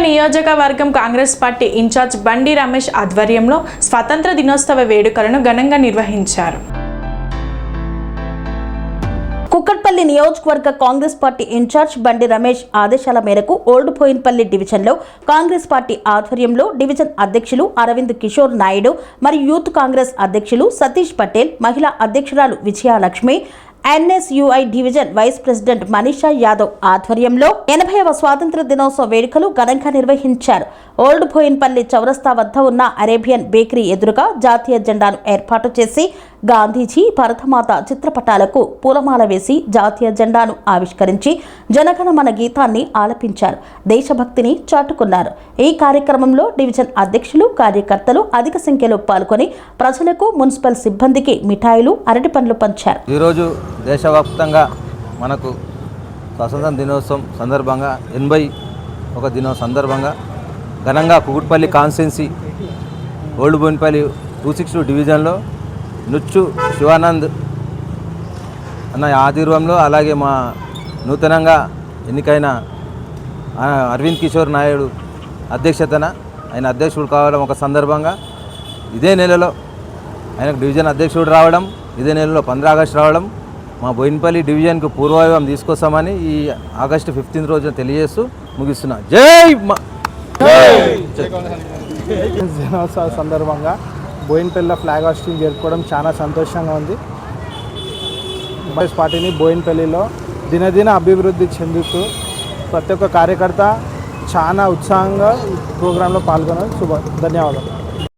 నియోజకవర్గం Congress party incharge బండి రమేష్ ఆధ్వర్యంలో స్వాతంత్ర దినోత్సవ వేడుకలను ఘనంగా నిర్వహించారు. కుక్కట్పల్లి నియోజకవర్గ కాంగ్రెస్ పార్టీ ఇన్ఛార్జ్ బండి రమేష్ ఆదేశాల మేరకు ఓల్డ్ బోయిన్పల్లి డివిజన్లో కాంగ్రెస్ పార్టీ ఆధ్వర్యంలో డివిజన్ అధ్యక్షులు అరవింద్ కిషోర్ నాయుడు మరియు యూత్ కాంగ్రెస్ అధ్యక్షులు సతీష్ పటేల్, మహిళా అధ్యక్షురాలు Vijayalakshmi, NSUI division vice president Manisha Yadav ఆధ్వర్యంలో 80వ స్వాతంత్ర దినోత్సవ వేడుకలు ఘనంగా నిర్వహించారు. ఓల్డ్ బోయిన్పల్లి చౌరస్తా వద్ద ఉన్న అరేబియన్ బేకరీ ఎదురుగా జాతీయ జెండాను ఏర్పాటు చేసి గాంధీజీ, భరతమాత చిత్రపటాలకు పూలమాల వేసి జాతీయ జెండాను ఆవిష్కరించి జనగణమన గీతాన్ని ఆలపించారు. దేశభక్తిని చాటుకున్నారు. ఈ కార్యక్రమంలో డివిజన్ అధ్యక్షులు, కార్యకర్తలు అధిక సంఖ్యలో పాల్గొని ప్రజలకు, మున్సిపల్ సిబ్బందికి మిఠాయిలు, అరటి పండ్లు పంచారు. ఈరోజు దేశవ్యాప్తంగా మనకు స్వాతంత్ర దినోత్సవం సందర్భంగా 81 దినోత్సవం సందర్భంగా ఘనంగా కుకుట్పల్లి కాన్స్టిట్యున్సీ ఓల్డ్ బోయిన్పల్లి 262 డివిజన్లో నుచ్చు శివానంద్ అన్న ఆధ్వర్యంలో, అలాగే మా నూతనంగా ఎన్నికైన అరవింద్ కిషోర్ నాయుడు అధ్యక్షతన ఆయన అధ్యక్షుడు కావడం ఒక సందర్భంగా ఇదే నెలలో ఆయనకు డివిజన్ అధ్యక్షుడు రావడం, ఇదే నెలలో 15 ఆగస్టు రావడం, మా బోయిన్పల్లి డివిజన్కు పూర్వవైభవం తీసుకొస్తామని ఈ ఆగస్టు 15 రోజున తెలియజేస్తూ ముగిస్తున్నా. జై దినోత్సవ సందర్భంగా బోయిన్పల్లిలో ఫ్లాగ్ హాస్టింగ్ జరుపుకోవడం చాలా సంతోషంగా ఉంది. కాంగ్రెస్ పార్టీని బోయిన్పల్లిలో దినదిన అభివృద్ధి చెందుతూ ప్రతి ఒక్క కార్యకర్త చాలా ఉత్సాహంగా ఈ ప్రోగ్రాంలో పాల్గొనడం ధన్యవాదాలు.